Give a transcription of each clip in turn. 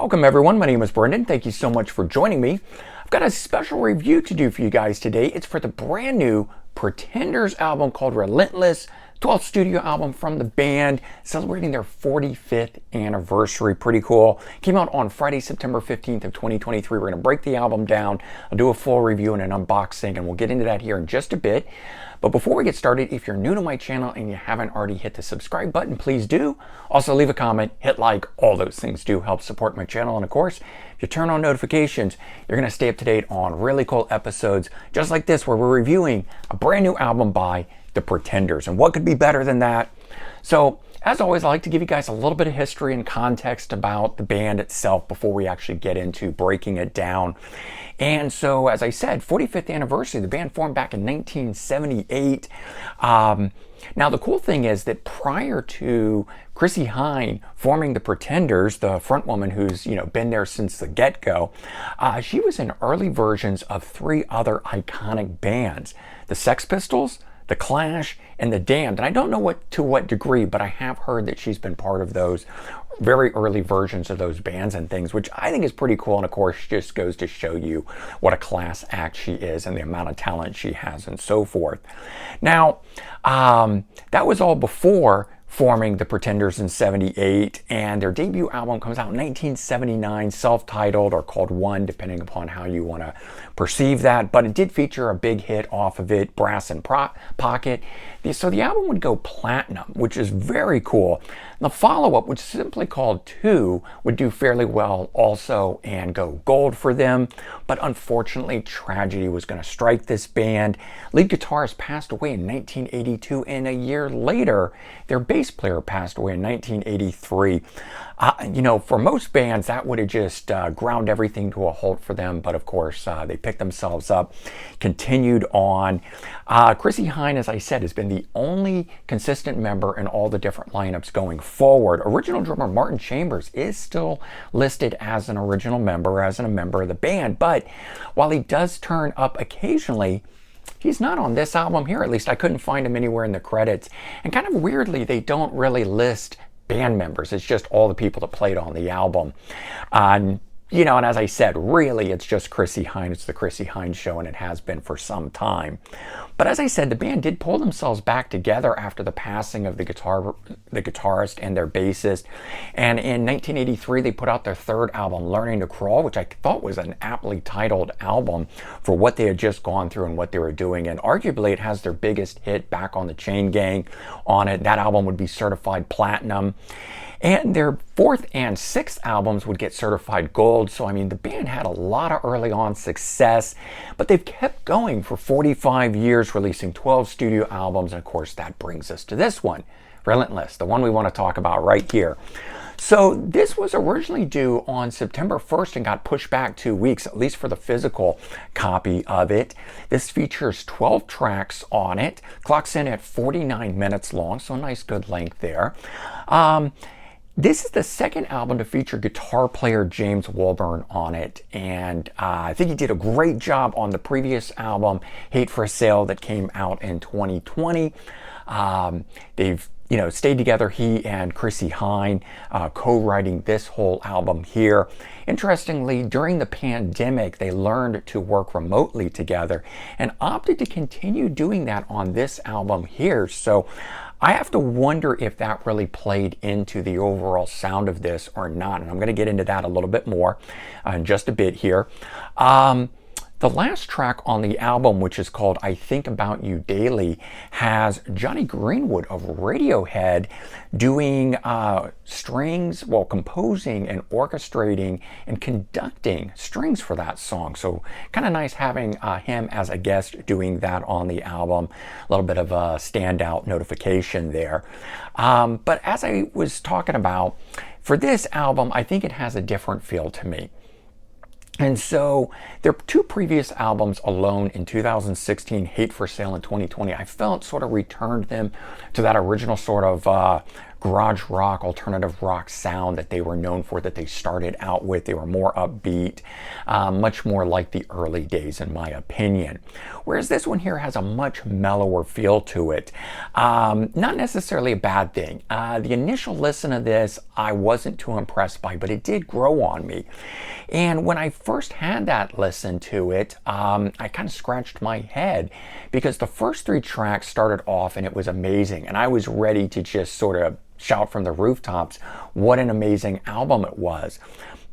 Welcome everyone, my name is Brendan. Thank you so much for joining me. I've got a special review to do for you guys today. It's for the brand new Pretenders album called Relentless, 12th studio album from the band, celebrating their 45th anniversary. Pretty cool. Came out on Friday, September 15th of 2023. We're going to break the album down. I'll do a full review and an unboxing, and we'll get into that here in just a bit. But before we get started, if you're new to my channel and you haven't already hit the subscribe button, please do. Also leave a comment, hit like, all those things do help support my channel. And of course, if you turn on notifications, you're going to stay up to date on really cool episodes just like this, where we're reviewing a brand new album by the Pretenders. And what could be better than that? So as always, I like to give you guys a little bit of history and context about the band itself before we actually get into breaking it down. And so, as I said, 45th anniversary, the band formed back in 1978. Now, the cool thing is that prior to Chrissie Hynde forming the Pretenders, the front woman who's, been there since the get-go, she was in early versions of three other iconic bands: the Sex Pistols, the Clash, and the Damned. And I don't know to what degree, but I have heard that she's been part of those very early versions of those bands and things, which I think is pretty cool. And of course, just goes to show you what a class act she is and the amount of talent she has and so forth. Now, that was all before forming the Pretenders in 78, and their debut album comes out in 1979, self-titled or called One, depending upon how you want to perceive that, but it did feature a big hit off of it, Brass and Pocket. So the album would go platinum, which is very cool. The follow-up, which is simply called Two, would do fairly well also and go gold for them, but unfortunately tragedy was going to strike this band. Lead guitarist passed away in 1982, and a year later their bass player passed away in 1983. For most bands that would have just ground everything to a halt for them, but of course they picked themselves up, continued on. Chrissie Hynde, as I said, has been the only consistent member in all the different lineups going forward. Original drummer Martin Chambers is still listed as an original member, as a member of the band, but while he does turn up occasionally, he's not on this album here. At least I couldn't find him anywhere in the credits. And kind of weirdly, they don't really list band members. It's just all the people that played on the album. And as I said, really, it's just Chrissie Hynde. It's the Chrissie Hynde show, and it has been for some time. But as I said, the band did pull themselves back together after the passing of the guitarist and their bassist. And in 1983, they put out their third album, Learning to Crawl, which I thought was an aptly titled album for what they had just gone through and what they were doing. And arguably, it has their biggest hit, Back on the Chain Gang, on it. That album would be certified platinum. And their fourth and sixth albums would get certified gold. So, the band had a lot of early on success, but they've kept going for 45 years, releasing 12 studio albums. And of course, that brings us to this one, Relentless, the one we want to talk about right here. So this was originally due on September 1st and got pushed back 2 weeks, at least for the physical copy of it. This features 12 tracks on it, clocks in at 49 minutes long, so a nice good length there. This is the second album to feature guitar player James Walburn on it, and I think he did a great job on the previous album, Hate for Sale, that came out in 2020. They've stayed together, he and Chrissie Hynde, co-writing this whole album here. Interestingly, during the pandemic, they learned to work remotely together and opted to continue doing that on this album here. So I have to wonder if that really played into the overall sound of this or not. And I'm going to get into that a little bit more in just a bit here. The last track on the album, which is called I Think About You Daily, has Johnny Greenwood of Radiohead doing strings, composing and orchestrating and conducting strings for that song. So kind of nice having him as a guest doing that on the album. A little bit of a standout notification there. But as I was talking about, for this album, I think it has a different feel to me. And so their two previous albums alone, in 2016, Hate for Sale, in 2020, I felt sort of returned them to that original sort of garage rock, alternative rock sound that they were known for, that they started out with. They were more upbeat, much more like the early days in my opinion. Whereas this one here has a much mellower feel to it. Not necessarily a bad thing. The initial listen of this I wasn't too impressed by, but it did grow on me. And when I first had that listen to it, I kind of scratched my head because the first 3 tracks started off and it was amazing. And I was ready to just sort of shout from the rooftops what an amazing album it was.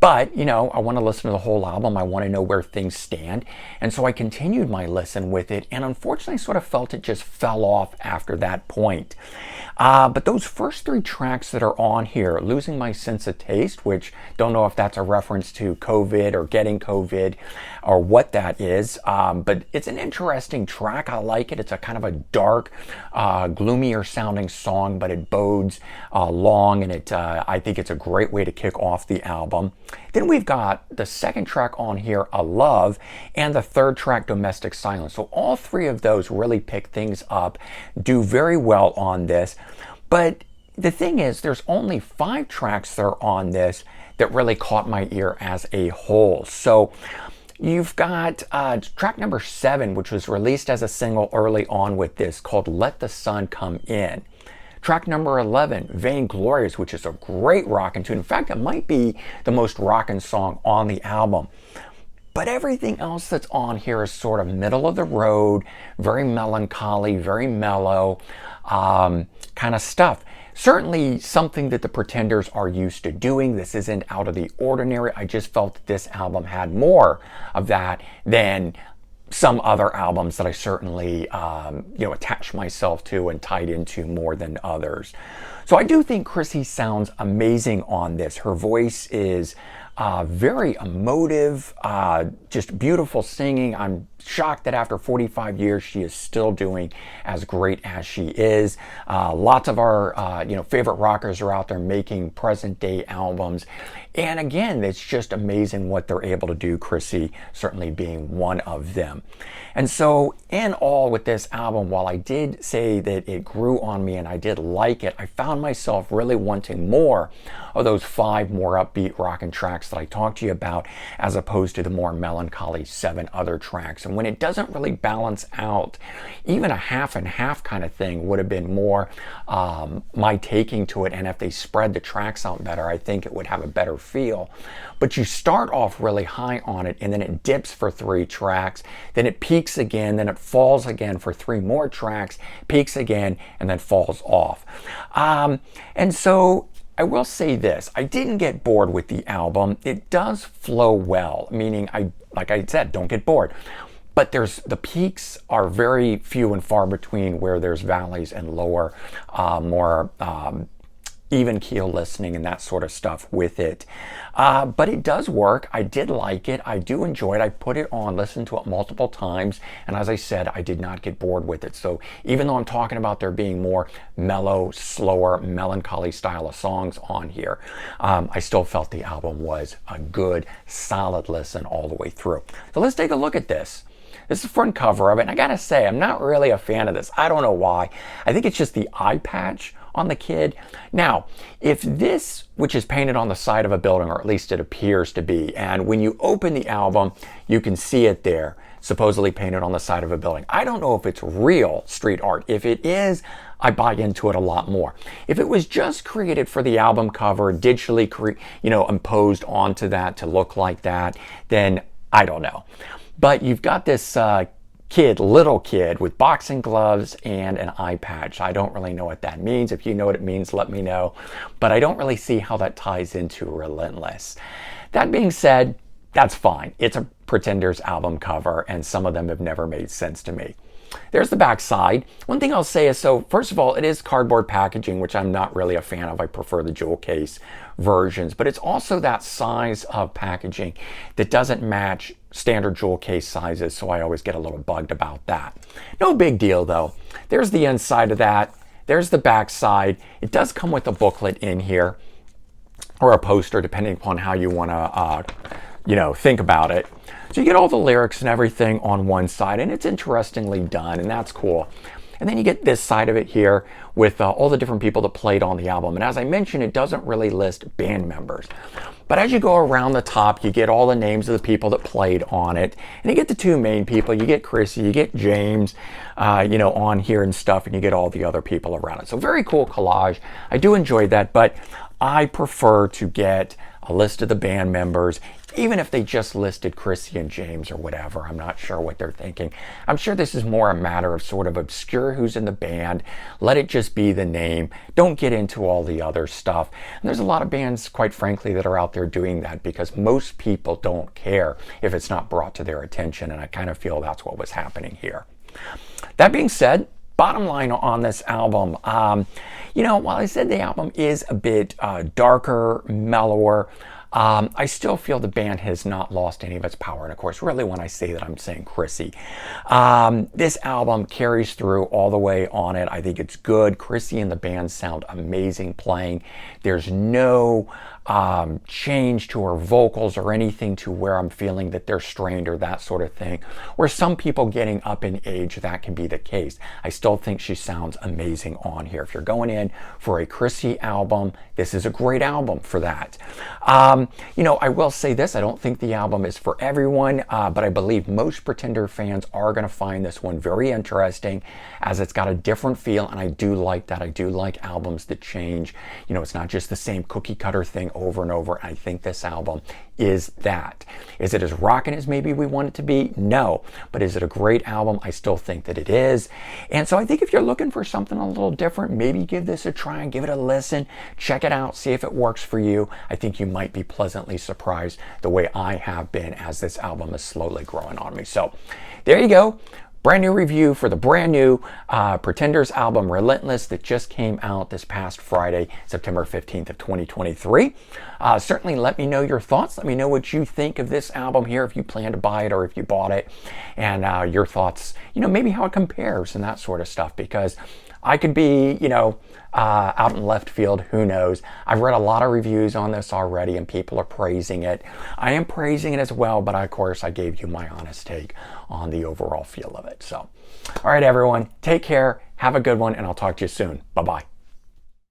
But, you know, I want to listen to the whole album. I want to know where things stand. And so I continued my listen with it. And unfortunately, I sort of felt it just fell off after that point. But those first 3 tracks that are on here, Losing My Sense of Taste, which don't know if that's a reference to COVID or getting COVID or what that is. But it's an interesting track. I like it. It's a kind of a dark, gloomier sounding song, but it bodes long. And I think it's a great way to kick off the album. Then we've got the second track on here, A Love, and the third track, Domestic Silence. So all 3 of those really pick things up, do very well on this. But the thing is, there's only 5 tracks that are on this that really caught my ear as a whole. So you've got track number 7, which was released as a single early on with this, called Let the Sun Come In. Track number 11, Vainglorious, which is a great rockin' tune. In fact, it might be the most rockin' song on the album. But everything else that's on here is sort of middle of the road, very melancholy, very mellow kind of stuff. Certainly something that the Pretenders are used to doing. This isn't out of the ordinary. I just felt that this album had more of that than some other albums that I certainly attached myself to and tied into more than others. So I do think Chrissie sounds amazing on this. Her voice is very emotive, just beautiful singing. I'm shocked that after 45 years she is still doing as great as she is. Lots of our favorite rockers are out there making present day albums, and again, it's just amazing what they're able to do, Chrissie certainly being one of them. And so in all with this album, while I did say that it grew on me and I did like it, I found myself really wanting more of those 5 more upbeat rockin' tracks that I talked to you about, as opposed to the more melancholy 7 other tracks. And when it doesn't really balance out, even a half and half kind of thing would have been more my taking to it. And if they spread the tracks out better, I think it would have a better feel. But you start off really high on it, and then it dips for 3 tracks, then it peaks again, then it falls again for 3 more tracks, peaks again, and then falls off. And so I will say this, I didn't get bored with the album. It does flow well, meaning like I said, don't get bored. But the peaks are very few and far between, where there's valleys and lower, more even keel listening and that sort of stuff with it. But it does work. I did like it. I do enjoy it. I put it on, listened to it multiple times, and as I said, I did not get bored with it. So even though I'm talking about there being more mellow, slower, melancholy style of songs on here, I still felt the album was a good, solid listen all the way through. So let's take a look at this. This is the front cover of it, and I gotta say, I'm not really a fan of this. I don't know why. I think it's just the eye patch on the kid. Now, if this, which is painted on the side of a building, or at least it appears to be, and when you open the album, you can see it there, supposedly painted on the side of a building. I don't know if it's real street art. If it is, I buy into it a lot more. If it was just created for the album cover, digitally imposed onto that to look like that, then I don't know. But you've got this little kid with boxing gloves and an eye patch. I don't really know what that means. If you know what it means, let me know. But I don't really see how that ties into Relentless. That being said, that's fine. It's a Pretenders album cover, and some of them have never made sense to me. There's the back side. One thing I'll say is, so first of all, it is cardboard packaging, which I'm not really a fan of. I prefer the jewel case versions, but it's also that size of packaging that doesn't match standard jewel case sizes, so I always get a little bugged about that. No big deal though. There's the inside of that. There's the back side. It does come with a booklet in here, or a poster, depending upon how you want to think about it. So you get all the lyrics and everything on one side, and it's interestingly done, and that's cool. And then you get this side of it here with all the different people that played on the album. And as I mentioned, it doesn't really list band members. But as you go around the top, you get all the names of the people that played on it. And you get the two main people. You get Chrissie, you get James, on here and stuff, and you get all the other people around it. So very cool collage. I do enjoy that, but I prefer to get a list of the band members, even if they just listed Chrissie and James or whatever. I'm not sure what they're thinking. I'm sure this is more a matter of sort of obscure who's in the band. Let it just be the name. Don't get into all the other stuff. And there's a lot of bands, quite frankly, that are out there doing that because most people don't care if it's not brought to their attention. And I kind of feel that's what was happening here. That being said, bottom line on this album, while I said the album is a bit darker, mellower, I still feel the band has not lost any of its power. And of course, really when I say that, I'm saying Chrissie. This album carries through all the way on it. I think it's good. Chrissie and the band sound amazing playing. There's no change to her vocals or anything to where I'm feeling that they're strained or that sort of thing. Where some people getting up in age, that can be the case. I still think she sounds amazing on here. If you're going in for a Chrissie album, this is a great album for that. I will say this, I don't think the album is for everyone, but I believe most Pretender fans are going to find this one very interesting as it's got a different feel, and I do like that. I do like albums that change. It's not just the same cookie cutter thing over and over. And I think this album is that. Is it as rockin' as maybe we want it to be? No. But is it a great album? I still think that it is. And so I think if you're looking for something a little different, maybe give this a try and give it a listen. Check it out. See if it works for you. I think you might be pleasantly surprised the way I have been as this album is slowly growing on me. So there you go. Brand new review for the brand new Pretenders album Relentless that just came out this past Friday, September 15th of 2023. Certainly let me know your thoughts. Let me know what you think of this album here, if you plan to buy it or if you bought it, and your thoughts, maybe how it compares and that sort of stuff, because I could be, out in left field, who knows. I've read a lot of reviews on this already and people are praising it. I am praising it as well, but of course I gave you my honest take on the overall feel of it. So, all right, everyone, take care, have a good one, and I'll talk to you soon. Bye-bye.